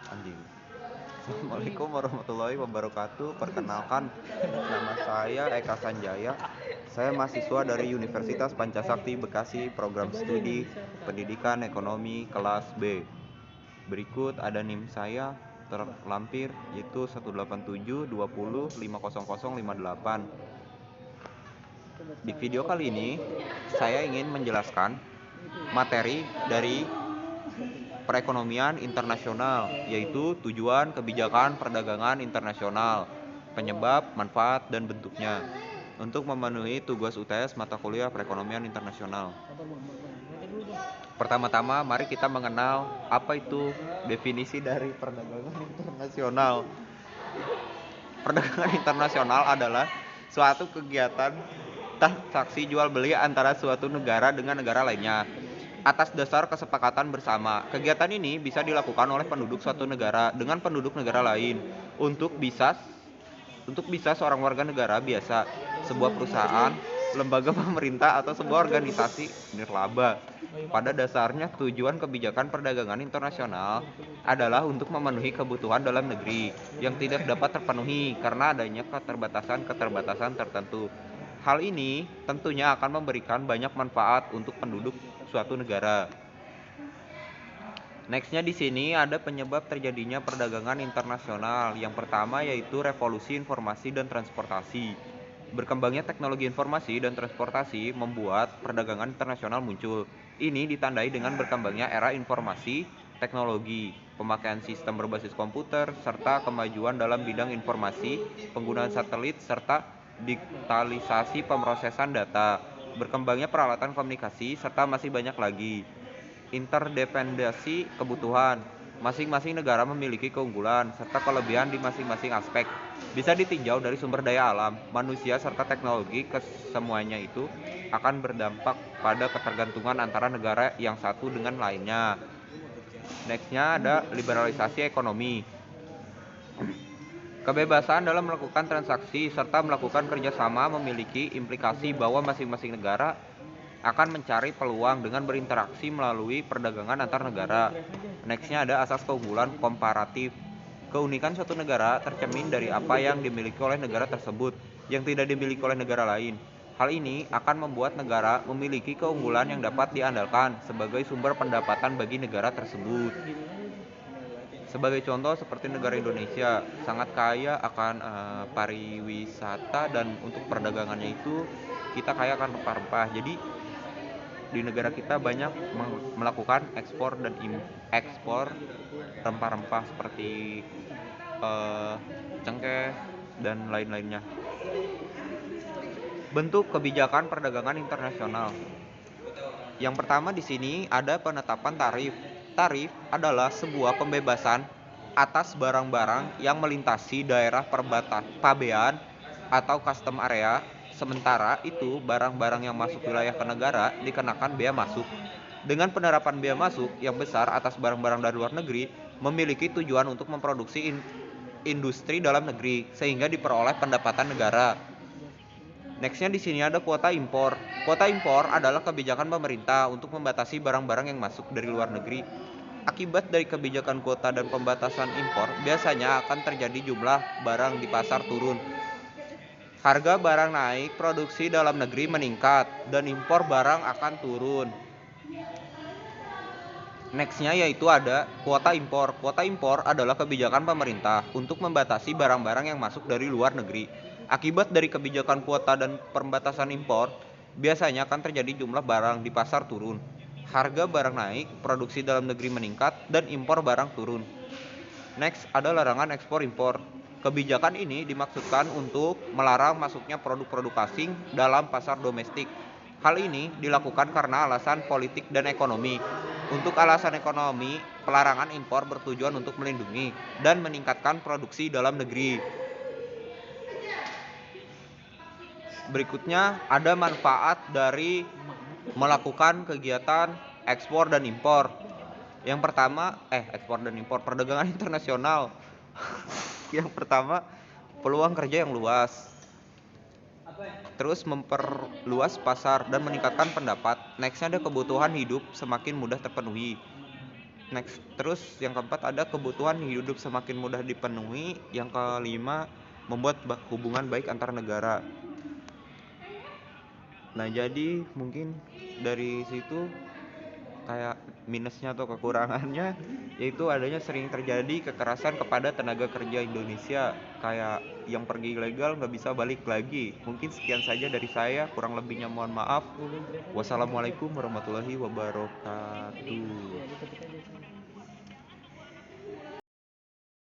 Anjing. Assalamualaikum warahmatullahi wabarakatuh. Perkenalkan, nama saya Eka Sanjaya. Saya mahasiswa dari Universitas Pancasakti Bekasi, program studi Pendidikan Ekonomi kelas B. Berikut ada NIM saya terlampir yaitu 18720500058. Di video kali ini saya ingin menjelaskan materi dari perekonomian internasional, yaitu tujuan kebijakan perdagangan internasional, penyebab, manfaat, dan bentuknya untuk memenuhi tugas UTS mata kuliah perekonomian internasional. Pertama-tama, mari kita mengenal apa itu definisi dari perdagangan internasional. Perdagangan internasional adalah suatu kegiatan transaksi jual beli antara suatu negara dengan negara lainnya atas dasar kesepakatan bersama. Kegiatan ini bisa dilakukan oleh penduduk suatu negara dengan penduduk negara lain untuk bisa seorang warga negara biasa, sebuah perusahaan, lembaga pemerintah atau sebuah organisasi nirlaba. Pada dasarnya tujuan kebijakan perdagangan internasional adalah untuk memenuhi kebutuhan dalam negeri yang tidak dapat terpenuhi karena adanya keterbatasan tertentu. Hal ini tentunya akan memberikan banyak manfaat untuk penduduk suatu negara. Nextnya di sini ada penyebab terjadinya perdagangan internasional. Yang pertama yaitu revolusi informasi dan transportasi. Berkembangnya teknologi informasi dan transportasi membuat perdagangan internasional muncul. Ini ditandai dengan berkembangnya era informasi, teknologi, pemakaian sistem berbasis komputer, serta kemajuan dalam bidang informasi, penggunaan satelit, serta digitalisasi pemrosesan data. Berkembangnya peralatan komunikasi, serta masih banyak lagi. Interdependensi kebutuhan. Masing-masing negara memiliki keunggulan serta kelebihan di masing-masing aspek. Bisa ditinjau dari sumber daya alam, manusia serta teknologi, kesemuanya itu akan berdampak pada ketergantungan antara negara yang satu dengan lainnya. Nextnya ada liberalisasi ekonomi. Kebebasan dalam melakukan transaksi serta melakukan kerjasama memiliki implikasi bahwa masing-masing negara akan mencari peluang dengan berinteraksi melalui perdagangan antar negara. Nextnya ada asas keunggulan komparatif. Keunikan suatu negara tercermin dari apa yang dimiliki oleh negara tersebut yang tidak dimiliki oleh negara lain. Hal ini akan membuat negara memiliki keunggulan yang dapat diandalkan sebagai sumber pendapatan bagi negara tersebut. Sebagai contoh seperti negara Indonesia sangat kaya akan pariwisata dan untuk perdagangannya itu kita kaya akan rempah-rempah. Jadi di negara kita banyak melakukan ekspor dan ekspor rempah-rempah seperti cengkeh dan lain-lainnya. Bentuk kebijakan perdagangan internasional. Yang pertama di sini ada penetapan tarif. Tarif adalah sebuah pembebasan atas barang-barang yang melintasi daerah pabean atau custom area. Sementara itu, barang-barang yang masuk wilayah ke negara dikenakan bea masuk. Dengan penerapan bea masuk yang besar atas barang-barang dari luar negeri, memiliki tujuan untuk memproduksi industri dalam negeri sehingga diperoleh pendapatan negara. Nextnya di sini ada kuota impor. Kuota impor adalah kebijakan pemerintah untuk membatasi barang-barang yang masuk dari luar negeri. Akibat dari kebijakan kuota dan pembatasan impor, biasanya akan terjadi jumlah barang di pasar turun. Harga barang naik, produksi dalam negeri meningkat, dan impor barang akan turun. Nextnya yaitu ada kuota impor. Kuota impor adalah kebijakan pemerintah untuk membatasi barang-barang yang masuk dari luar negeri. Akibat dari kebijakan kuota dan pembatasan impor, biasanya akan terjadi jumlah barang di pasar turun. Harga barang naik, produksi dalam negeri meningkat, dan impor barang turun. Next ada larangan ekspor impor. Kebijakan ini dimaksudkan untuk melarang masuknya produk-produk asing dalam pasar domestik. Hal ini dilakukan karena alasan politik dan ekonomi. Untuk alasan ekonomi, pelarangan impor bertujuan untuk melindungi dan meningkatkan produksi dalam negeri. Berikutnya ada manfaat dari melakukan kegiatan ekspor dan impor. Yang pertama, ekspor dan impor perdagangan internasional. Yang pertama, peluang kerja yang luas. Terus memperluas pasar dan meningkatkan pendapat. Nextnya ada kebutuhan hidup semakin mudah terpenuhi. Next, terus yang keempat ada kebutuhan hidup semakin mudah dipenuhi. Yang kelima, membuat hubungan baik antar negara. Nah, jadi mungkin dari situ kayak minusnya atau kekurangannya yaitu adanya sering terjadi kekerasan kepada tenaga kerja Indonesia, kayak yang pergi ilegal nggak bisa balik lagi. Mungkin sekian saja dari saya, kurang lebihnya mohon maaf. Wassalamualaikum warahmatullahi wabarakatuh.